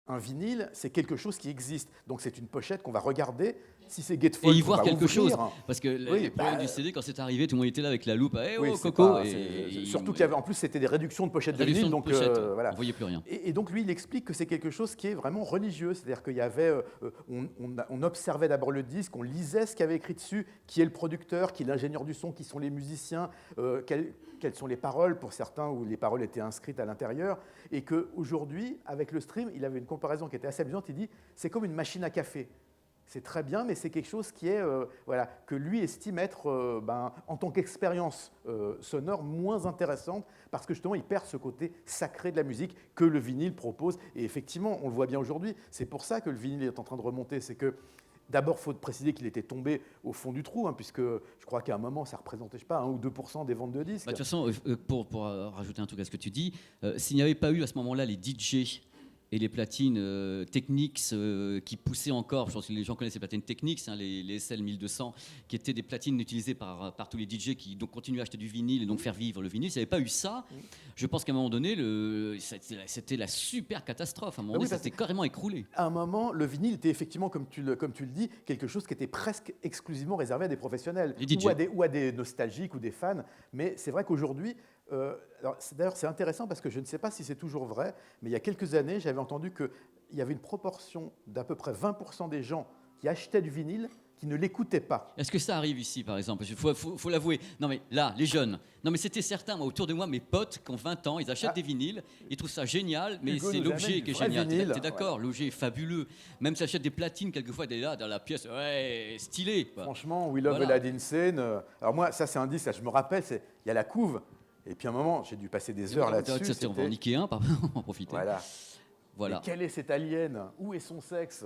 Un vinyle, c'est quelque chose qui existe. Donc c'est une pochette qu'on va regarder. Si c'est Et Gatefold, y qu'on voir va quelque ouvrir. chose. Parce que Oui, les problèmes du CD, quand c'est arrivé, tout le monde était là avec la loupe. Eh oui, oh, c'est Coco. pas- c'est- surtout qu'il y avait, en plus, c'était des réductions de pochettes de réduction vinyle. de Donc pochette, voilà. on voyait plus rien. Et donc lui, il explique que c'est quelque chose qui est vraiment religieux. C'est-à-dire qu'il y avait, on observait d'abord le disque, on lisait ce qu'il y avait écrit dessus, qui est le producteur, qui est l'ingénieur du son, qui sont les musiciens, quelles sont les paroles pour certains où les paroles étaient inscrites à l'intérieur. Et qu'aujourd'hui, avec le stream, il avait une comparaison qui était assez amusante. Il dit, c'est comme une machine à café. C'est très bien, mais c'est quelque chose qui est, que lui estime être, en tant qu'expérience sonore, moins intéressante, parce que justement, il perd ce côté sacré de la musique que le vinyle propose. Et effectivement, on le voit bien aujourd'hui, c'est pour ça que le vinyle est en train de remonter. C'est que, d'abord, il faut préciser qu'il était tombé au fond du trou, puisque je crois qu'à un moment, ça représentait, je sais pas, 1 ou 2% des ventes de disques. De toute façon, pour rajouter un truc à ce que tu dis, s'il n'y avait pas eu à ce moment-là les DJ et les platines Technics qui poussaient encore, je pense que les gens connaissent les platines Technics, les SL 1200, qui étaient des platines utilisées par tous les DJ qui donc continuaient à acheter du vinyle et donc faire vivre le vinyle. S'il n'y avait pas eu ça, je pense qu'à un moment donné, c'était la super catastrophe. À un moment donné, ça s'était carrément écroulé. À un moment, le vinyle était effectivement, comme tu le dis, quelque chose qui était presque exclusivement réservé à des professionnels ou à des nostalgiques ou des fans. Mais c'est vrai qu'aujourd'hui, d'ailleurs, c'est intéressant parce que je ne sais pas si c'est toujours vrai, mais il y a quelques années, j'avais entendu qu'il y avait une proportion d'à peu près 20% des gens qui achetaient du vinyle qui ne l'écoutaient pas. Est-ce que ça arrive ici, par exemple ? Il faut l'avouer. Non, mais là, les jeunes. Non, mais c'était certain. Moi, autour de moi, mes potes qui ont 20 ans, ils achètent des vinyles, ils trouvent ça génial, mais Hugo, c'est l'objet qui est génial. Tu es d'accord ? L'objet est fabuleux. Même si achètent des platines, quelquefois, elle est là, dans la pièce, ouais, stylé. Quoi. Franchement, We Love Aladdin Sane. Alors moi, ça, c'est un disque, là, je me rappelle, il y a la couve. Et puis à un moment, j'ai dû passer des heures là-dessus. On va en niquer un, on va en profiter. Voilà. Mais quel est cet alien ? Où est son sexe ?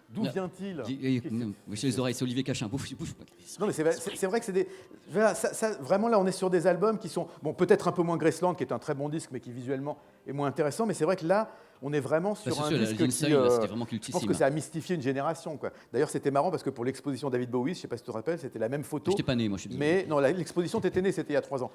D'où vient-il ? Chez les oreilles, c'est Olivier Cachin. Bouffe. Non, mais c'est vrai que c'est des... vraiment, là, on est sur des albums qui sont... Bon, peut-être un peu moins Graceland, qui est un très bon disque, mais qui visuellement est moins intéressant. Mais c'est vrai que là, on est vraiment sur un disque qui... je pense que ça a mystifié une génération. Quoi. D'ailleurs, c'était marrant parce que pour l'exposition David Bowie, je ne sais pas si tu te rappelles, c'était la même photo. Je n'étais pas né, moi, je suis désolé. Mais non, l'exposition, tu étais né, c'était il y a 3 ans.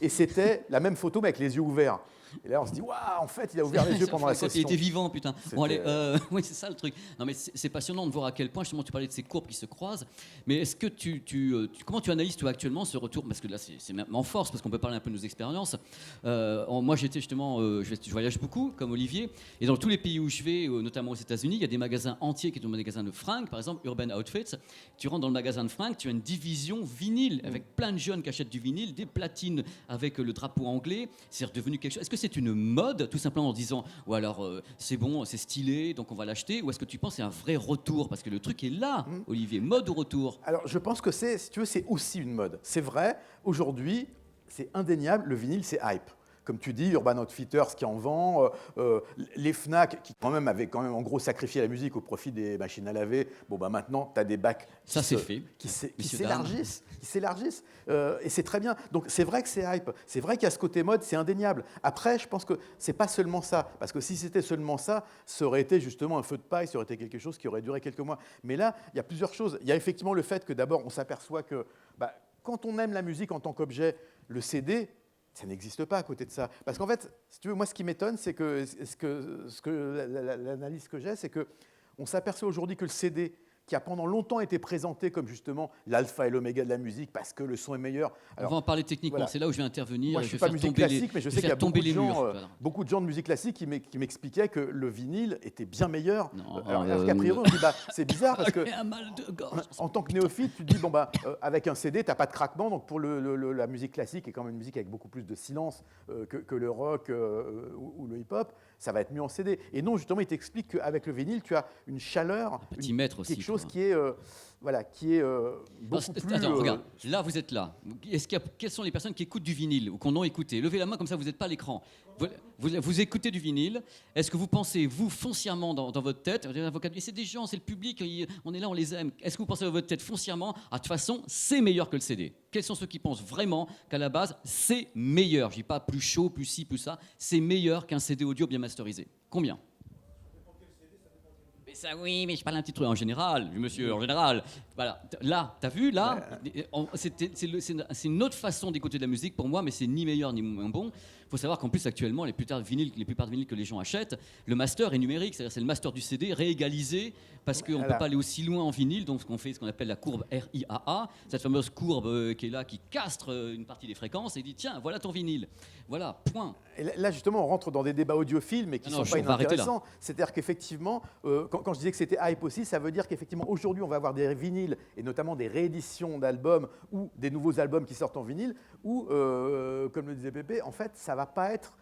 Et c'était la même photo, mais avec les yeux ouverts. Et là, on se dit, waouh, en fait, il a ouvert les yeux pendant la session. Il était vivant, putain. Bon, allez, oui, c'est ça le truc. Non, mais c'est passionnant de voir à quel point, justement, tu parlais de ces courbes qui se croisent. Mais est-ce que comment tu analyses, toi, actuellement, ce retour ? Parce que là, c'est même en force, parce qu'on peut parler un peu de nos expériences. Moi, j'étais justement, je voyage beaucoup, comme Olivier. Et dans tous les pays où je vais, notamment aux États-Unis, il y a des magasins entiers qui sont des magasins de fringues, par exemple, Urban Outfitters. Tu rentres dans le magasin de fringues, tu as une division vinyle, avec plein de jeunes qui achètent du vinyle, des platines avec le drapeau anglais. C'est redevenu quelque chose. Est-ce que c'est une mode, tout simplement en disant ou alors c'est bon, c'est stylé, donc on va l'acheter, ou est-ce que tu penses que c'est un vrai retour ? Parce que le truc est là, Olivier, mode ou retour ? Alors je pense que si tu veux, c'est aussi une mode. C'est vrai, aujourd'hui, c'est indéniable, le vinyle, c'est hype. Comme tu dis, Urban Outfitters qui en vend, les Fnac qui quand même avaient en gros sacrifié la musique au profit des machines à laver. Bon, maintenant, tu as des bacs qui s'élargissent. Et c'est très bien. Donc c'est vrai que c'est hype. C'est vrai qu'il y a ce côté mode, c'est indéniable. Après, je pense que c'est pas seulement ça. Parce que si c'était seulement ça, ça aurait été justement un feu de paille, ça aurait été quelque chose qui aurait duré quelques mois. Mais là, il y a plusieurs choses. Il y a effectivement le fait que d'abord, on s'aperçoit que quand on aime la musique en tant qu'objet, le CD, ça n'existe pas à côté de ça. Parce qu'en fait, si tu veux, moi, ce qui m'étonne, c'est que l'analyse que j'ai, c'est qu'on s'aperçoit aujourd'hui que le CD, qui a pendant longtemps été présenté comme justement l'alpha et l'oméga de la musique, parce que le son est meilleur. Alors, on va en parler techniquement, c'est là où je vais intervenir. Moi, je ne suis pas musique classique, mais je sais qu'il y a beaucoup de gens de musique classique qui m'expliquaient que le vinyle était bien meilleur. Alors qu'a priori, on dit, c'est bizarre, parce que en tant que néophyte, tu te dis, avec un CD, tu n'as pas de craquement, donc pour la musique classique, qui est quand même une musique avec beaucoup plus de silence que le rock ou le hip-hop, ça va être mieux en CD. Et non, justement, il t'explique qu'avec le vinyle, tu as une chaleur, quelque chose qui est, beaucoup plus... Attends, regarde, là, vous êtes là. Quelles sont les personnes qui écoutent du vinyle ou qu'on a écouté ? Levez la main, comme ça, vous n'êtes pas à l'écran. Vous écoutez du vinyle. Est-ce que vous pensez, vous, foncièrement, dans votre tête, c'est des gens, c'est le public, on est là, on les aime. Est-ce que vous pensez dans votre tête, foncièrement, de toute façon, c'est meilleur que le CD ? Quels sont ceux qui pensent vraiment qu'à la base, c'est meilleur ? Je ne dis pas plus chaud, plus ci, plus ça. C'est meilleur qu'un CD audio bien masterisé. Combien ? Ça, oui, mais je parle un petit truc en général, monsieur, en général. Voilà, là, t'as vu, là, c'est une autre façon d'écouter de la musique pour moi, mais c'est ni meilleur ni moins bon. faut savoir qu'en plus actuellement, les plupart de vinyles que les gens achètent, le master est numérique, c'est-à-dire c'est le master du CD réégalisé, parce qu'on ne peut pas aller aussi loin en vinyle, donc on fait ce qu'on appelle la courbe RIAA, cette fameuse courbe qui est là, qui castre une partie des fréquences et dit tiens, voilà ton vinyle, voilà, point. Et là, justement, on rentre dans des débats audiophiles, mais qui ne sont pas inintéressants. C'est-à-dire qu'effectivement, quand je disais que c'était hype aussi, ça veut dire qu'effectivement, aujourd'hui, on va avoir des vinyles, et notamment des rééditions d'albums ou des nouveaux albums qui sortent en vinyle, où, comme le disait Pépé, en fait, ça ne va pas être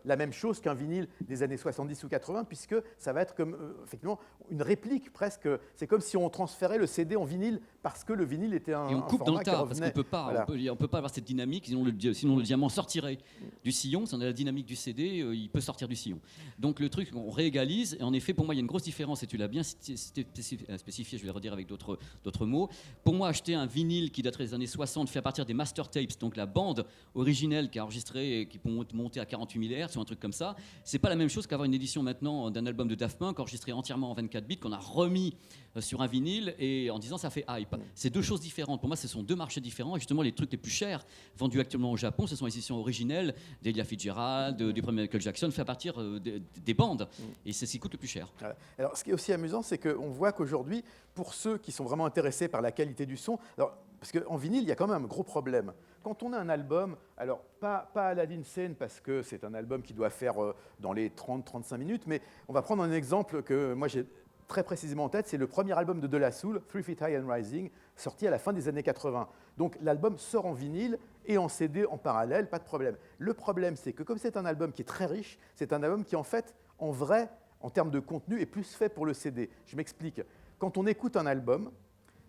la même chose qu'un vinyle des années 70 ou 80, puisque ça va être comme effectivement une réplique presque. C'est comme si on transférait le CD en vinyle parce que le vinyle était un et on coupe format dans le tas, parce qu'on peut pas, voilà. on peut pas avoir cette dynamique, sinon le diamant sortirait du sillon. Si on a la dynamique du CD, il peut sortir du sillon. Donc le truc, on réégalise, et en effet, pour moi, il y a une grosse différence, et tu l'as bien spécifié, je vais le redire avec d'autres mots. Pour moi, acheter un vinyle qui daterait des années 60, fait à partir des master tapes, donc la bande originelle qui a enregistré et qui peut monter à 48 000 Hz ou un truc comme ça, c'est pas la même chose qu'avoir une édition maintenant d'un album de Daft Punk enregistré entièrement en 24 bits qu'on a remis sur un vinyle et en disant ça fait hype. C'est deux choses différentes. Pour moi, ce sont deux marchés différents. Et justement, les trucs les plus chers vendus actuellement au Japon, ce sont les éditions originelles d'Ella Fitzgerald, du premier Michael Jackson, fait à partir des bandes. Et c'est ce qui coûte le plus cher. Alors, ce qui est aussi amusant, c'est qu'on voit qu'aujourd'hui, pour ceux qui sont vraiment intéressés par la qualité du son, alors, parce qu'en vinyle, il y a quand même un gros problème. Quand on a un album, alors pas Aladdin Sane, parce que c'est un album qui doit faire dans les 30-35 minutes, mais on va prendre un exemple que moi j'ai très précisément en tête, c'est le premier album de La Soul, 3 Feet High and Rising, sorti à la fin des années 80. Donc l'album sort en vinyle et en CD en parallèle, pas de problème. Le problème, c'est que comme c'est un album qui est très riche, c'est un album qui en fait, en vrai, en termes de contenu, est plus fait pour le CD. Je m'explique. Quand on écoute un album,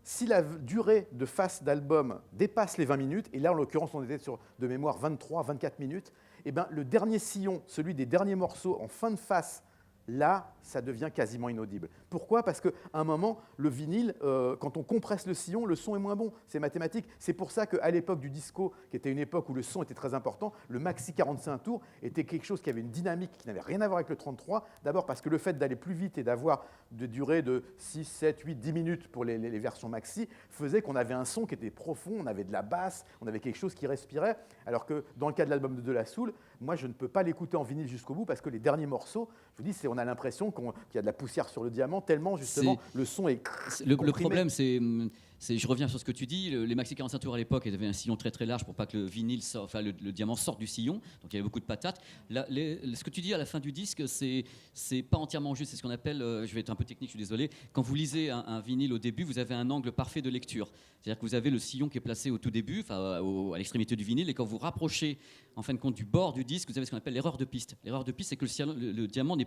si la durée de face d'album dépasse les 20 minutes, et là en l'occurrence on était sur de mémoire 23-24 minutes, et ben, le dernier sillon, celui des derniers morceaux en fin de face, là, ça devient quasiment inaudible. Pourquoi ? Parce qu'à un moment, le vinyle, quand on compresse le sillon, le son est moins bon. C'est mathématique. C'est pour ça qu'à l'époque du disco, qui était une époque où le son était très important, le maxi 45 tours était quelque chose qui avait une dynamique qui n'avait rien à voir avec le 33. D'abord parce que le fait d'aller plus vite et d'avoir des durées de 6, 7, 8, 10 minutes pour les versions maxi faisait qu'on avait un son qui était profond, on avait de la basse, on avait quelque chose qui respirait. Alors que dans le cas de l'album de La Soul, moi je ne peux pas l'écouter en vinyle jusqu'au bout parce que les derniers morceaux, je vous dis, on a l'impression qu'il y a de la poussière sur le diamant, tellement justement le son est le problème, c'est, je reviens sur ce que tu dis, les maxi 45 tours à l'époque avaient un sillon très très large pour pas que le vinyle le diamant sorte du sillon, donc il y avait beaucoup de patates. Ce que tu dis à la fin du disque, c'est pas entièrement juste, c'est ce qu'on appelle, je vais être un peu technique, je suis désolé, quand vous lisez un vinyle au début, vous avez un angle parfait de lecture. C'est-à-dire que vous avez le sillon qui est placé au tout début, à l'extrémité du vinyle, et quand vous rapprochez en fin de compte du bord du disque, vous avez ce qu'on appelle l'erreur de piste. L'erreur de piste, c'est que le diamant n'est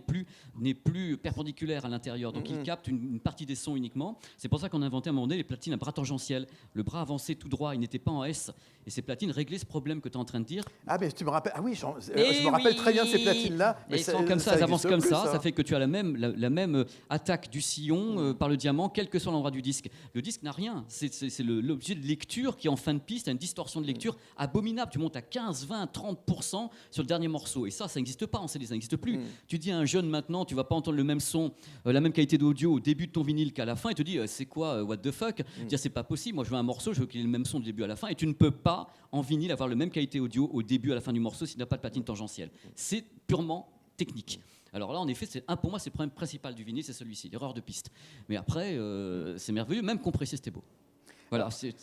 plus perpendiculaire à l'intérieur, donc il capte une partie des sons uniquement. C'est pour ça qu'on a inventé à un moment donné les platines à bras tangentiels. Le bras avancé tout droit, il n'était pas en S, et ces platines réglaient ce problème que tu es en train de dire. Ah mais tu me rappelles, ah oui, je me rappelle très bien ces platines-là. Mais elles sont comme ça, elles avancent comme ça fait que tu as la même attaque du sillon par le diamant, quel que soit l'endroit du disque. Le disque n'a rien, c'est l'objet de lecture qui en fin de piste a une distorsion de lecture abominable. Tu montes à 15, 20, 30% sur le dernier morceau, et ça n'existe pas en CD, ça n'existe plus. Tu dis à un jeune maintenant, tu vas pas entendre le même son, la même qualité d'audio au début de ton vinyle qu'à la fin, et tu dis c'est quoi, what the fuck. Dire c'est pas possible, moi je veux un morceau, je veux qu'il ait le même son du début à la fin, et tu ne peux pas en vinyle avoir la même qualité audio au début à la fin du morceau s'il n'a pas de platine tangentielle. C'est purement technique. Alors là, en effet, pour moi, c'est le problème principal du vinyle, c'est celui-ci, l'erreur de piste. Mais après, c'est merveilleux, même compressé, c'était beau. Voilà, c'est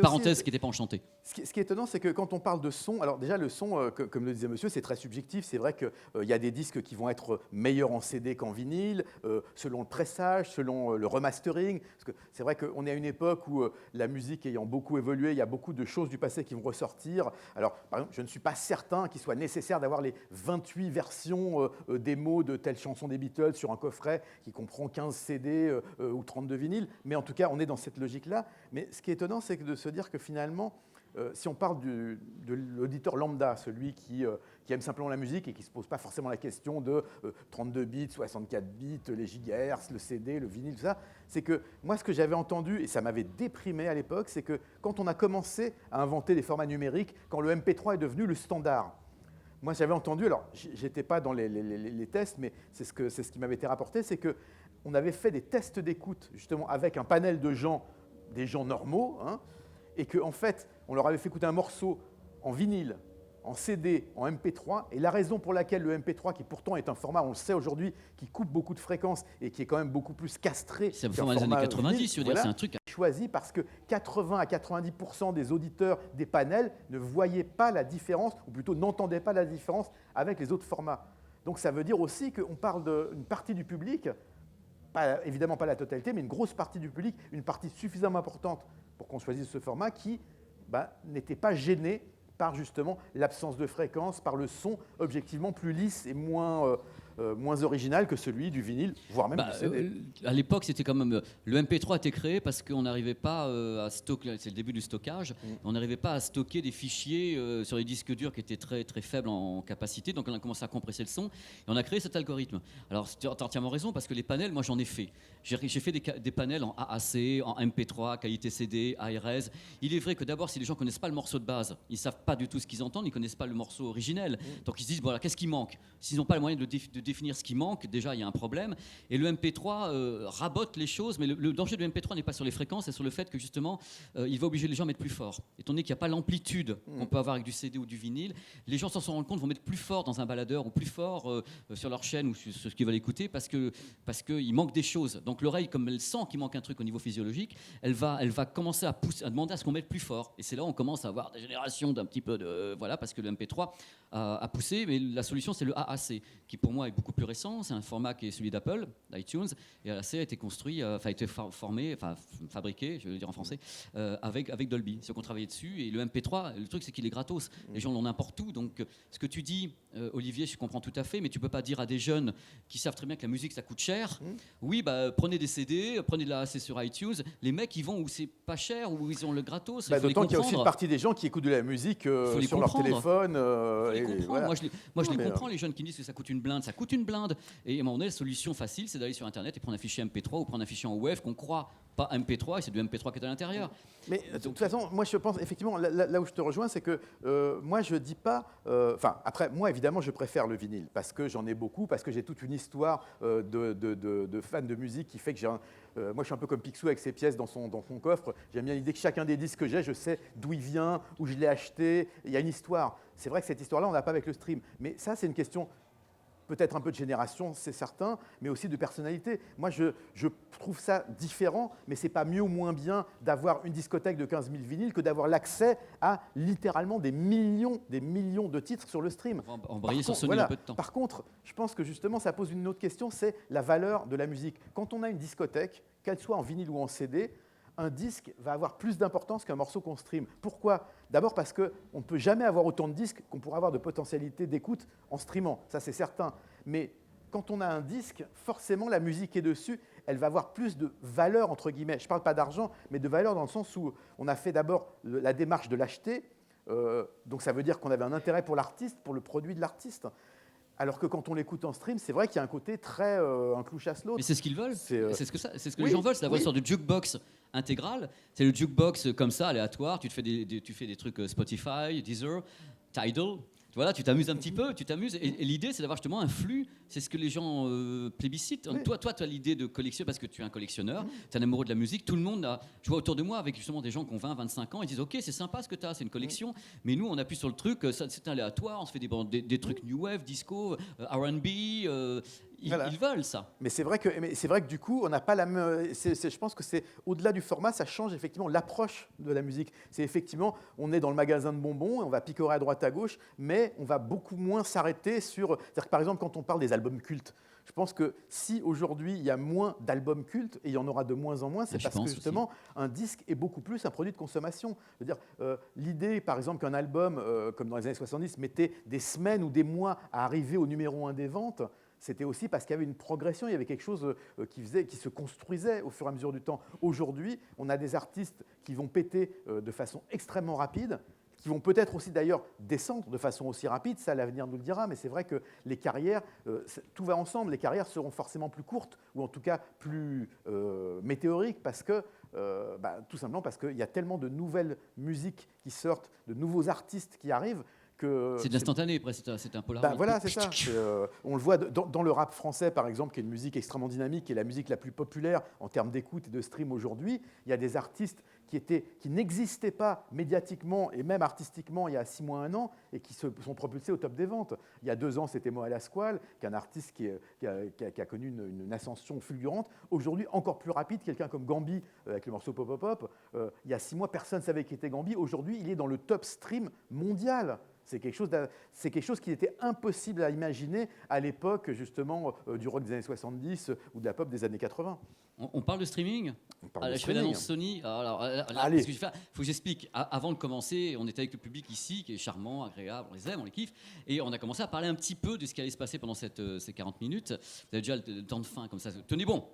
parenthèse qui n'était pas enchantée. Ce qui est étonnant, c'est que quand on parle de son, alors déjà le son, comme le disait monsieur, c'est très subjectif. C'est vrai qu'il y a des disques qui vont être meilleurs en CD qu'en vinyle, selon le pressage, selon le remastering. Parce que c'est vrai qu'on est à une époque où la musique ayant beaucoup évolué, il y a beaucoup de choses du passé qui vont ressortir. Alors, par exemple, je ne suis pas certain qu'il soit nécessaire d'avoir les 28 versions démo de telle chanson des Beatles sur un coffret qui comprend 15 CD ou 32 vinyles. Mais en tout cas, on est dans cette logique-là. Mais ce qui est étonnant, c'est de se dire que finalement, si on parle de l'auditeur lambda, celui qui aime simplement la musique et qui ne se pose pas forcément la question de 32 bits, 64 bits, les gigahertz, le CD, le vinyle, tout ça, c'est que moi, ce que j'avais entendu, et ça m'avait déprimé à l'époque, c'est que quand on a commencé à inventer les formats numériques, quand le MP3 est devenu le standard, moi, j'avais entendu, alors j'étais pas dans les tests, mais c'est ce qui m'avait été rapporté, c'est qu'on avait fait des tests d'écoute, justement, avec un panel de gens, des gens normaux, hein, et qu'en fait, on leur avait fait écouter un morceau en vinyle, en CD, en MP3, et la raison pour laquelle le MP3, qui pourtant est un format, on le sait aujourd'hui, qui coupe beaucoup de fréquences et qui est quand même beaucoup plus castré. C'est un format des années 90, je veux dire, c'est un truc. Choisi parce que 80 à 90% des auditeurs des panels ne voyaient pas la différence, ou plutôt n'entendaient pas la différence avec les autres formats. Donc ça veut dire aussi qu'on parle d'une partie du public, évidemment pas la totalité, mais une grosse partie du public, une partie suffisamment importante pour qu'on choisisse ce format qui n'était pas gêné par justement l'absence de fréquence, par le son objectivement plus lisse et moins original que celui du vinyle, voire même du CD. À l'époque, c'était quand même le MP3 a été créé parce qu'on n'arrivait pas à stocker. C'est le début du stockage. On n'arrivait pas à stocker des fichiers sur les disques durs qui étaient très très faibles en capacité. Donc on a commencé à compresser le son et on a créé cet algorithme. Alors tu as entièrement raison parce que les panels, moi j'en ai fait. J'ai fait des panels en AAC, en MP3, qualité CD, ARS. Il est vrai que d'abord, si les gens ne connaissent pas le morceau de base, ils ne savent pas du tout ce qu'ils entendent, ils ne connaissent pas le morceau originel. Donc ils se disent voilà, qu'est-ce qui manque? S'ils n'ont pas le moyen de définir ce qui manque, déjà il y a un problème. Et le MP3 rabote les choses, mais le danger du MP3 n'est pas sur les fréquences, c'est sur le fait que justement il va obliger les gens à mettre plus fort. Étant donné qu'il n'y a pas l'amplitude qu'on peut avoir avec du CD ou du vinyle, les gens s'en sont rendus compte, vont mettre plus fort dans un baladeur ou plus fort sur leur chaîne ou sur ce qu'ils veulent écouter parce qu'il manque des choses. Donc l'oreille, comme elle sent qu'il manque un truc au niveau physiologique, elle va commencer à demander à ce qu'on mette plus fort. Et c'est là où on commence à avoir des générations d'un petit peu de... Voilà, parce que le MP3 a poussé, mais la solution c'est le AAC, qui pour moi est beaucoup plus récent. C'est un format qui est celui d'Apple, d'iTunes, et l'AAC a été construit, a été fabriqué, je veux dire en français, avec Dolby. C'est qu'on travaillait dessus, et le MP3, le truc c'est qu'il est gratos. Les gens l'ont n'importe où, donc ce que tu dis, Olivier, je comprends tout à fait, mais tu peux pas dire à des jeunes qui savent très bien que la musique ça coûte cher, oui, prenez des CD, prenez de l'AAC sur iTunes, les mecs ils vont où c'est pas cher, où ils ont le gratos. D'autant qu'il y a aussi une partie des gens qui écoutent de la musique sur leur téléphone. Voilà. Moi je les comprends, les jeunes qui disent que ça coûte une blinde, ça coûte une blinde. Et à un moment donné, la solution facile, c'est d'aller sur Internet et prendre un fichier MP3 ou prendre un fichier en WAV qu'on croit pas MP3, et c'est du MP3 qui est à l'intérieur. Mais de toute façon, moi je pense, effectivement, là où je te rejoins, c'est que moi je dis pas... après, moi évidemment, je préfère le vinyle, parce que j'en ai beaucoup, parce que j'ai toute une histoire de fans de musique qui fait que j'ai moi je suis un peu comme Picsou avec ses pièces dans son coffre. J'aime bien l'idée que chacun des disques que j'ai, je sais d'où il vient, où je l'ai acheté, il y a une histoire. C'est vrai que cette histoire-là, on n'a pas avec le stream. Mais ça, c'est une question... peut-être un peu de génération, c'est certain, mais aussi de personnalité. Moi, je trouve ça différent, mais ce n'est pas mieux ou moins bien d'avoir une discothèque de 15 000 vinyles que d'avoir l'accès à littéralement des millions de titres sur le stream. On va embrayer sur Sony un peu de temps. Par contre, je pense que justement, ça pose une autre question, c'est la valeur de la musique. Quand on a une discothèque, qu'elle soit en vinyle ou en CD, un disque va avoir plus d'importance qu'un morceau qu'on stream. Pourquoi ? D'abord parce qu'on ne peut jamais avoir autant de disques qu'on pourrait avoir de potentialité d'écoute en streamant, ça c'est certain. Mais quand on a un disque, forcément la musique est dessus, elle va avoir plus de valeur, entre guillemets. Je ne parle pas d'argent, mais de valeur dans le sens où on a fait d'abord la démarche de l'acheter, donc ça veut dire qu'on avait un intérêt pour l'artiste, pour le produit de l'artiste. Alors que quand on l'écoute en stream, c'est vrai qu'il y a un côté très un clou chasse l'autre. Mais c'est ce qu'ils veulent. C'est ce que les gens veulent, c'est d'avoir une sorte de jukebox intégral. C'est le jukebox comme ça, aléatoire. Tu fais des trucs Spotify, Deezer, Tidal. Voilà, tu t'amuses un petit peu, tu t'amuses. Et l'idée, c'est d'avoir justement un flux. C'est ce que les gens plébiscitent. Oui. Toi, tu as l'idée de collectionner parce que tu es un collectionneur, tu es un amoureux de la musique. Tout le monde a. Je vois autour de moi avec justement des gens qui ont 20, 25 ans, ils disent ok, c'est sympa ce que tu as, c'est une collection. Mais nous, on appuie sur le truc, c'est aléatoire, on se fait des trucs new wave, disco, R&B. Ils veulent ça. Mais c'est vrai que du coup, on n'a pas la même. Je pense que c'est au-delà du format, ça change effectivement l'approche de la musique. C'est effectivement, on est dans le magasin de bonbons, on va picorer à droite à gauche, mais on va beaucoup moins s'arrêter sur. C'est-à-dire que par exemple, quand on parle des albums cultes, je pense que si aujourd'hui il y a moins d'albums cultes et il y en aura de moins en moins, c'est parce que justement aussi, un disque est beaucoup plus un produit de consommation. Je veux dire, l'idée, par exemple, qu'un album, comme dans les années 70, mettait des semaines ou des mois à arriver au numéro 1 des ventes. C'était aussi parce qu'il y avait une progression, il y avait quelque chose qui se construisait au fur et à mesure du temps. Aujourd'hui, on a des artistes qui vont péter de façon extrêmement rapide, qui vont peut-être aussi d'ailleurs descendre de façon aussi rapide, ça l'avenir nous le dira, mais c'est vrai que les carrières, tout va ensemble, les carrières seront forcément plus courtes, ou en tout cas plus météoriques, parce que, tout simplement parce qu'il y a tellement de nouvelles musiques qui sortent, de nouveaux artistes qui arrivent, c'est de l'instantané, après, c'est un Polaroid. Voilà, c'est ça. On le voit dans le rap français, par exemple, qui est une musique extrêmement dynamique, qui est la musique la plus populaire en termes d'écoute et de stream aujourd'hui. Il y a des artistes qui n'existaient pas médiatiquement et même artistiquement il y a 6 mois, 1 an, et qui se sont propulsés au top des ventes. Il y a 2 ans, c'était Moa Lasquale, qui est un artiste qui a connu une ascension fulgurante. Aujourd'hui, encore plus rapide, quelqu'un comme Gambi, avec le morceau Pop Pop Pop. Il y a 6 mois, personne ne savait qui était Gambi. Aujourd'hui, il est dans le top stream mondial. C'est quelque chose qui était impossible à imaginer à l'époque, justement, du rock des années 70 ou de la pop des années 80. On parle de streaming. On parle de Je fais streaming. l'annonce Sony. Alors, Allez. il faut que j'explique. Avant de commencer, on était avec le public ici, qui est charmant, agréable, on les aime, on les kiffe. Et on a commencé à parler un petit peu de ce qui allait se passer pendant ces 40 minutes. Vous avez déjà le temps de fin, comme ça. Tenez bon.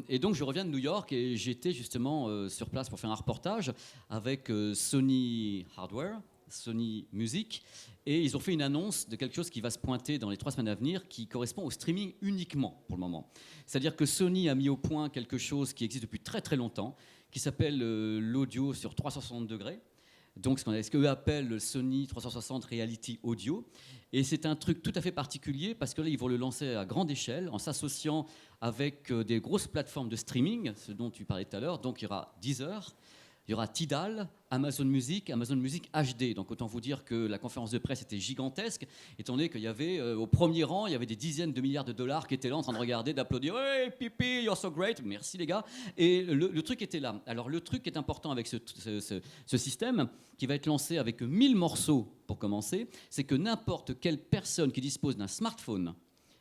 Et donc, je reviens de New York et j'étais justement sur place pour faire un reportage avec Sony Hardware, Sony Music, et ils ont fait une annonce de quelque chose qui va se pointer dans les 3 semaines à venir, qui correspond au streaming uniquement pour le moment. C'est-à-dire que Sony a mis au point quelque chose qui existe depuis très très longtemps, qui s'appelle l'audio sur 360 degrés, donc ce qu'eux appellent le Sony 360 Reality Audio. Et c'est un truc tout à fait particulier parce que là, ils vont le lancer à grande échelle en s'associant avec des grosses plateformes de streaming, ce dont tu parlais tout à l'heure. Donc il y aura Deezer, il y aura Tidal, Amazon Music HD. Donc autant vous dire que la conférence de presse était gigantesque, étant donné qu'il y avait au premier rang, il y avait des dizaines de milliards de dollars qui étaient là en train de regarder, d'applaudir. Hey, Pipi, you're so great. Merci les gars. Et le truc était là. Alors le truc qui est important avec ce système, qui va être lancé avec 1000 morceaux pour commencer, c'est que n'importe quelle personne qui dispose d'un smartphone,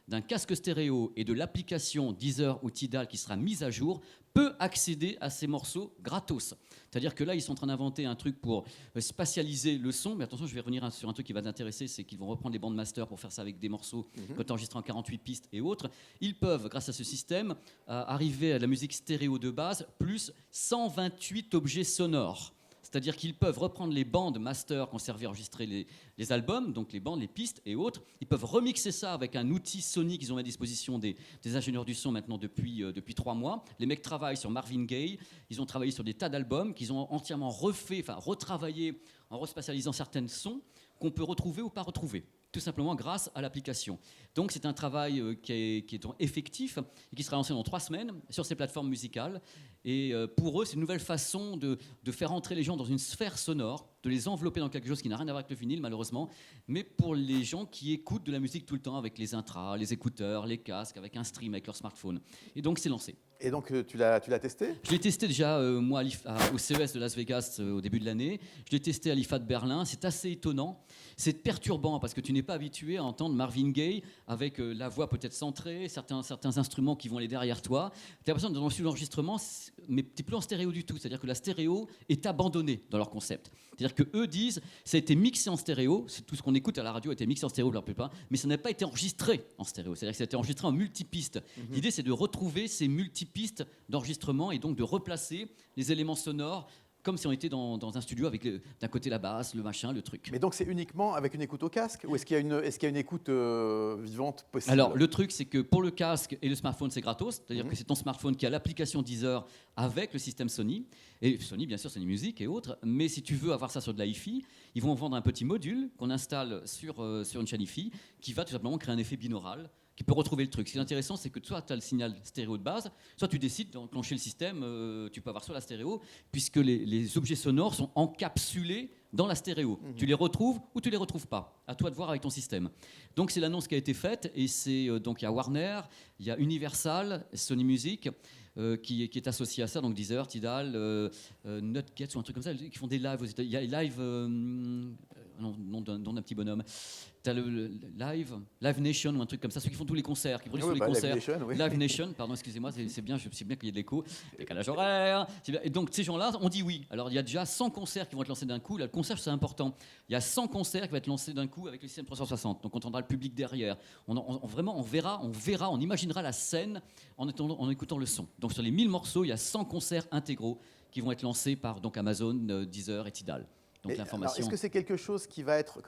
d'un casque stéréo et de l'application Deezer ou Tidal qui sera mise à jour, peut accéder à ces morceaux gratos. C'est-à-dire que là, ils sont en train d'inventer un truc pour spatialiser le son. Mais attention, je vais revenir sur un truc qui va t'intéresser, c'est qu'ils vont reprendre les bandes master pour faire ça avec des morceaux quand tu enregistres en 48 pistes et autres. Ils peuvent, grâce à ce système, arriver à la musique stéréo de base, plus 128 objets sonores. C'est-à-dire qu'ils peuvent reprendre les bandes master qui ont servi à enregistrer les albums, donc les bandes, les pistes et autres. Ils peuvent remixer ça avec un outil Sony qu'ils ont à disposition des ingénieurs du son maintenant depuis 3 mois. Les mecs travaillent sur Marvin Gaye, ils ont travaillé sur des tas d'albums qu'ils ont entièrement retravaillé en respatialisant certains sons qu'on peut retrouver ou pas retrouver, tout simplement grâce à l'application. Donc c'est un travail qui est donc effectif et qui sera lancé dans 3 semaines sur ces plateformes musicales. Et pour eux, c'est une nouvelle façon de faire entrer les gens dans une sphère sonore, de les envelopper dans quelque chose qui n'a rien à voir avec le vinyle, malheureusement, mais pour les gens qui écoutent de la musique tout le temps avec les intras, les écouteurs, les casques, avec un stream, avec leur smartphone. Et donc c'est lancé. Et donc tu l'as testé ? Je l'ai testé déjà, moi, au CES de Las Vegas au début de l'année. Je l'ai testé à l'IFA de Berlin. C'est assez étonnant. C'est perturbant parce que tu n'es pas habitué à entendre Marvin Gaye avec la voix peut-être centrée, certains instruments qui vont aller derrière toi. Tu as l'impression d'être dans le studio d'enregistrement, mais tu n'es plus en stéréo du tout. C'est-à-dire que la stéréo est abandonnée dans leur concept. C'est-à-dire qu'eux disent ça a été mixé en stéréo, c'est tout ce qu'on écoute à la radio a été mixé en stéréo, leur plupart, mais ça n'a pas été enregistré en stéréo. C'est-à-dire que ça a été enregistré en multipistes. L'idée, c'est de retrouver ces multipistes d'enregistrement et donc de replacer les éléments sonores comme si on était dans un studio avec d'un côté la basse, le machin, le truc. Mais donc c'est uniquement avec une écoute au casque ou est-ce qu'il y a une écoute vivante possible ? Alors le truc c'est que pour le casque et le smartphone c'est gratos, c'est-à-dire que c'est ton smartphone qui a l'application Deezer avec le système Sony, et Sony bien sûr Sony Music et autres, mais si tu veux avoir ça sur de la hi-fi, ils vont vendre un petit module qu'on installe sur une chaîne hi-fi qui va tout simplement créer un effet binaural qui peut retrouver le truc. Ce qui est intéressant, c'est que soit tu as le signal stéréo de base, soit tu décides d'enclencher le système, tu peux avoir soit la stéréo, puisque les objets sonores sont encapsulés dans la stéréo. Tu les retrouves ou tu les retrouves pas. À toi de voir avec ton système. Donc c'est l'annonce qui a été faite, et c'est donc il y a Warner, il y a Universal, Sony Music, qui est associé à ça, donc Deezer, Tidal, Nutgets ou un truc comme ça, qui font des lives aux États-Unis. Il y a Live, nom d'un petit bonhomme. T'as le Live Nation ou un truc comme ça, ceux qui font tous les concerts, qui produisent tous les concerts. Live Nation, pardon, excusez-moi, c'est bien qu'il y ait de l'écho, décalage horaire. Et donc ces gens-là, on dit oui. Alors il y a déjà 100 concerts qui vont être lancés d'un coup. Là, le concert, c'est important. Il y a 100 concerts qui vont être lancés d'un coup avec le système 360. Donc on entendra le public derrière. Vraiment, on verra, on imaginera la scène en écoutant le son. Donc sur les 1000 morceaux, il y a 100 concerts intégraux qui vont être lancés par donc Amazon, Deezer et Tidal. Donc l'information. Est-ce que c'est quelque chose qui va être,